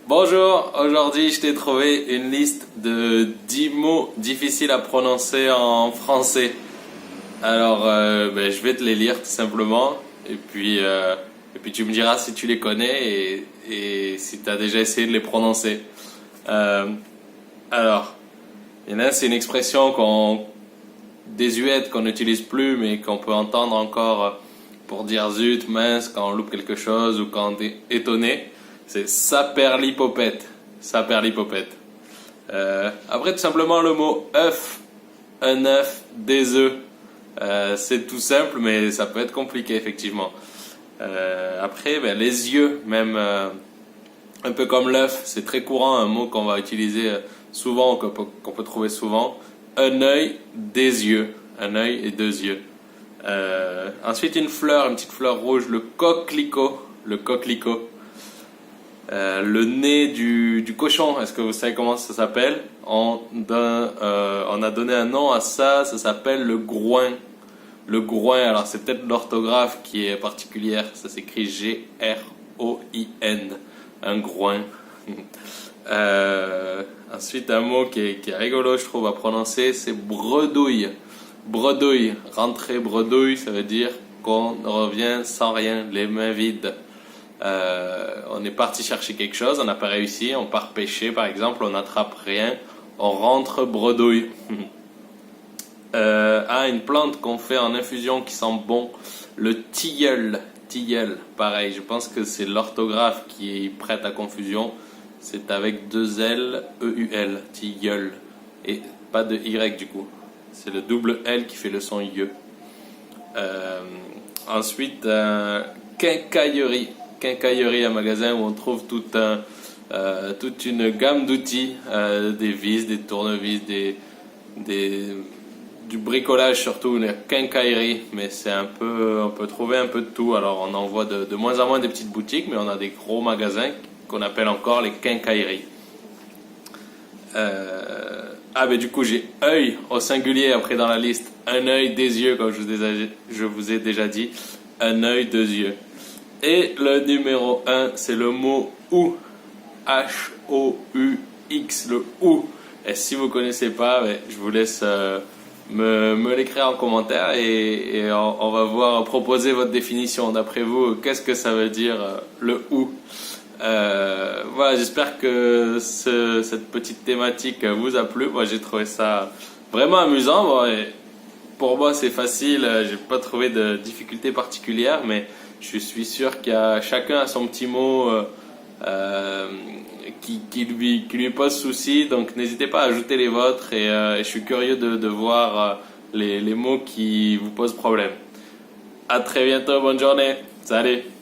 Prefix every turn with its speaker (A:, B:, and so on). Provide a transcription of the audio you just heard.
A: Bonjour, aujourd'hui je t'ai trouvé une liste de 10 mots difficiles à prononcer en français. Alors je vais te les lire tout simplement et puis tu me diras si tu les connais et si tu as déjà essayé de les prononcer. Euh, alors, il y en a un, c'est une expression désuète qu'on n'utilise plus mais qu'on peut entendre encore pour dire zut, mince, quand on loupe quelque chose ou quand on est étonné. C'est saperlipopette. Saperlipopette. Après, tout simplement, le mot œuf. Un œuf, des œufs. C'est tout simple, mais ça peut être compliqué, effectivement. Après, les yeux, même un peu comme l'œuf, c'est très courant, un mot qu'on va utiliser souvent, qu'on peut trouver souvent. Un œil, des yeux. Un œil et deux yeux. Ensuite, une petite fleur rouge, le coquelicot. Le coquelicot. Le nez du cochon, est-ce que vous savez comment ça s'appelle? On a donné un nom à ça, ça s'appelle le groin. Le groin, alors c'est peut-être l'orthographe qui est particulière, ça s'écrit G-R-O-I-N, un groin. Ensuite, un mot qui est rigolo, je trouve, à prononcer, c'est bredouille. Bredouille, rentrer bredouille, ça veut dire qu'on revient sans rien, les mains vides. On est parti chercher quelque chose, on n'a pas réussi, on part pêcher par exemple, on n'attrape rien, on rentre bredouille. Une plante qu'on fait en infusion qui sent bon, le tilleul. Tilleul, pareil, je pense que c'est l'orthographe qui prête à confusion, c'est avec deux L, E-U-L, tilleul, et pas de Y du coup, c'est le double L qui fait le son IE. Ensuite, quincaillerie. Quincaillerie, un magasin où on trouve toute une gamme d'outils, des vis, des tournevis, du bricolage surtout, une quincaillerie, mais on peut trouver un peu de tout. Alors on en voit de moins en moins des petites boutiques, mais on a des gros magasins qu'on appelle encore les quincailleries. Du coup j'ai œil au singulier après dans la liste, un œil, des yeux comme je vous ai déjà dit, un œil, deux yeux. Et le numéro 1, c'est le mot OU. H-O-U-X, le OU. Et si vous ne connaissez pas, je vous laisse me l'écrire en commentaire et on va voir, proposer votre définition. D'après vous, qu'est-ce que ça veut dire le OU? Voilà, j'espère que cette petite thématique vous a plu. Moi, j'ai trouvé ça vraiment amusant. Bon, pour moi, c'est facile. J'ai pas trouvé de difficultés particulières, mais je suis sûr qu'il y a chacun a son petit mot qui lui pose souci. Donc, n'hésitez pas à ajouter les vôtres et je suis curieux de voir les mots qui vous posent problème. À très bientôt, bonne journée. Salut!